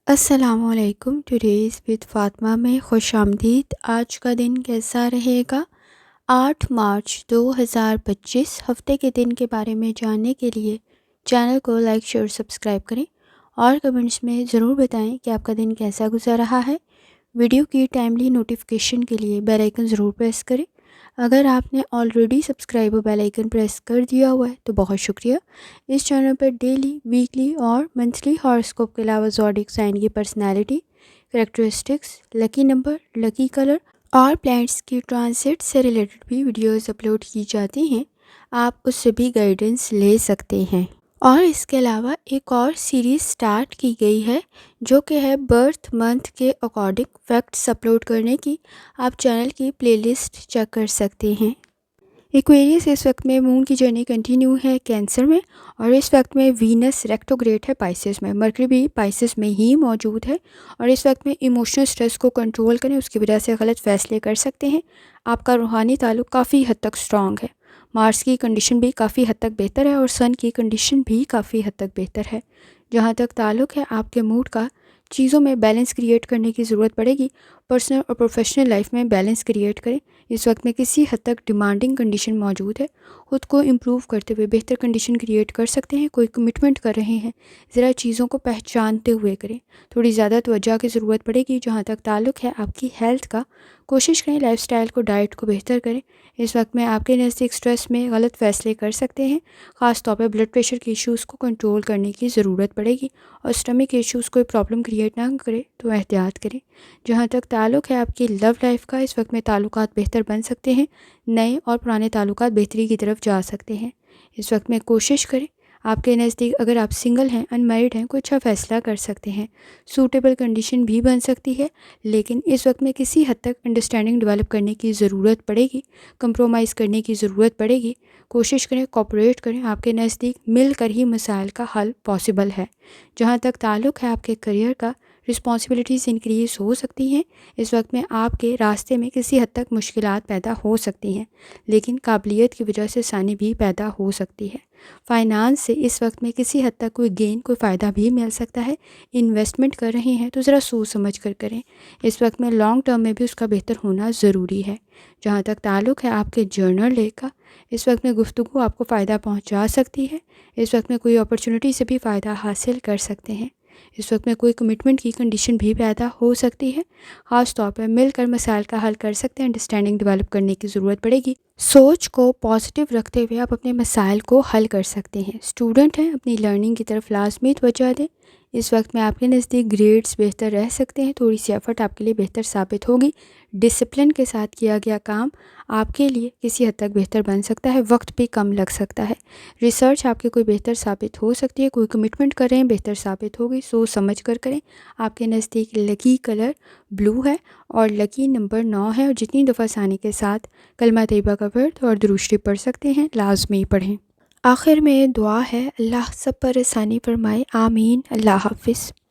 السلام علیکم، today's with Fatima میں خوش آمدید۔ آج کا دن کیسا رہے گا؟ 8 مارچ 2025 ہفتے کے دن کے بارے میں جاننے کے لیے چینل کو لائک شیئر سبسکرائب کریں اور کمنٹس میں ضرور بتائیں کہ آپ کا دن کیسا گزر رہا ہے۔ ویڈیو کی ٹائملی نوٹیفیکیشن کے لیے بیل آئیکن ضرور پریس کریں۔ اگر آپ نے already subscribe bell icon press کر دیا ہوا ہے تو بہت شکریہ۔ اس چینل پر ڈیلی، ویکلی اور منتھلی ہاراسکوپ کے علاوہ زوڈیک سائن کی personality, characteristics, lucky number, lucky colour اور پلانٹس کی ٹرانزٹ سے ریلیٹڈ بھی ویڈیوز اپلوڈ کی جاتی ہیں۔ آپ اس سے بھی گائیڈنس لے سکتے ہیں۔ اور اس کے علاوہ ایک اور سیریز سٹارٹ کی گئی ہے جو کہ ہے برتھ منتھ کے اکارڈنگ فیکٹس اپلوڈ کرنے کی۔ آپ چینل کی پلے لسٹ چیک کر سکتے ہیں۔ ایکویریس اس وقت میں مون کی جرنی کنٹینیو ہے کینسر میں، اور اس وقت میں وینس ریکٹوگریڈ ہے پائسس میں، مرکری بھی پائسس میں ہی موجود ہے، اور اس وقت میں ایموشنل سٹریس کو کنٹرول کریں، اس کی وجہ سے غلط فیصلے کر سکتے ہیں۔ آپ کا روحانی تعلق کافی حد تک سٹرانگ ہے۔ مارس کی کنڈیشن بھی کافی حد تک بہتر ہے اور سن کی کنڈیشن بھی کافی حد تک بہتر ہے۔ جہاں تک تعلق ہے آپ کے موڈ کا، چیزوں میں بیلنس کریٹ کرنے کی ضرورت پڑے گی۔ پرسنل اور پروفیشنل لائف میں بیلنس کریٹ کریں۔ اس وقت میں کسی حد تک ڈیمانڈنگ کنڈیشن موجود ہے۔ خود کو امپروو کرتے ہوئے بہتر کنڈیشن کریٹ کر سکتے ہیں۔ کوئی کمٹمنٹ کر رہے ہیں، ذرا چیزوں کو پہچانتے ہوئے کریں۔ تھوڑی زیادہ توجہ کی ضرورت پڑے گی۔ جہاں تک تعلق ہے آپ کی ہیلتھ کا، کوشش کریں لائف سٹائل کو، ڈائٹ کو بہتر کریں۔ اس وقت میں آپ کے نزدیک سٹریس میں غلط فیصلے کر سکتے ہیں۔ خاص طور پہ بلڈ پریشر کے ایشوز کو کنٹرول کرنے کی ضرورت پڑے گی، اور اسٹمک ایشوز کوئی پرابلم کریٹ نہ کرے تو احتیاط کریں۔ جہاں تک تعلق ہے آپ کی لو لائف کا، اس وقت میں تعلقات بہتر بن سکتے ہیں۔ نئے اور پرانے تعلقات بہتری کی طرف جا سکتے ہیں۔ اس وقت میں کوشش کریں آپ کے نزدیک، اگر آپ سنگل ہیں، ان میرڈ ہیں، کوئی اچھا فیصلہ کر سکتے ہیں۔ سوٹیبل کنڈیشن بھی بن سکتی ہے، لیکن اس وقت میں کسی حد تک انڈرسٹینڈنگ ڈیولپ کرنے کی ضرورت پڑے گی، کمپرومائز کرنے کی ضرورت پڑے گی۔ کوشش کریں کوآپریٹ کریں۔ آپ کے نزدیک مل کر ہی مسائل کا حل پاسبل ہے۔ جہاں تک تعلق ہے آپ کے کریئر کا، رسپانسبلٹیز انکریز ہو سکتی ہیں۔ اس وقت میں آپ کے راستے میں کسی حد تک مشکلات پیدا ہو سکتی ہیں، لیکن قابلیت کی وجہ سے آسانی بھی پیدا ہو سکتی ہے۔ فائنانس سے اس وقت میں کسی حد تک کوئی گین، کوئی فائدہ بھی مل سکتا ہے۔ انویسٹمنٹ کر رہے ہیں تو ذرا سوچ سمجھ کر کریں۔ اس وقت میں لانگ ٹرم میں بھی اس کا بہتر ہونا ضروری ہے۔ جہاں تک تعلق ہے آپ کے جرنل لے کا، اس وقت میں گفتگو آپ کو فائدہ پہنچا سکتی ہے۔ اس وقت میں کوئی اپرچونٹی سے بھی فائدہ حاصل کر سکتے ہیں۔ اس وقت میں کوئی کمٹمنٹ کی کنڈیشن بھی پیدا ہو سکتی ہے۔ خاص طور پر مل کر مسائل کا حل کر سکتے ہیں۔ انڈرسٹینڈنگ ڈیولپ کرنے کی ضرورت پڑے گی۔ سوچ کو پازیٹیو رکھتے ہوئے آپ اپنے مسائل کو حل کر سکتے ہیں۔ اسٹوڈنٹ ہیں، اپنی لرننگ کی طرف لازمی توجہ دیں۔ اس وقت میں آپ کے نزدیک گریڈز بہتر رہ سکتے ہیں۔ تھوڑی سی ایفرٹ آپ کے لیے بہتر ثابت ہوگی۔ ڈسپلن کے ساتھ کیا گیا کام آپ کے لیے کسی حد تک بہتر بن سکتا ہے۔ وقت بھی کم لگ سکتا ہے۔ ریسرچ آپ کے کوئی بہتر ثابت ہو سکتی ہے۔ کوئی کمٹمنٹ کر رہے ہیں، بہتر ثابت ہوگی۔ سوچ سمجھ کر کریں۔ آپ کے نزدیک لکی کلر بلو ہے اور لکی نمبر 9 ہے، اور جتنی دفعہ آسانی کے ساتھ کلمہ طیبہ کا ورد اور درود شریف پڑھ سکتے ہیں لازمی پڑھیں۔ آخر میں دعا ہے، اللہ سب پر آسانی فرمائے، آمین۔ اللہ حافظ۔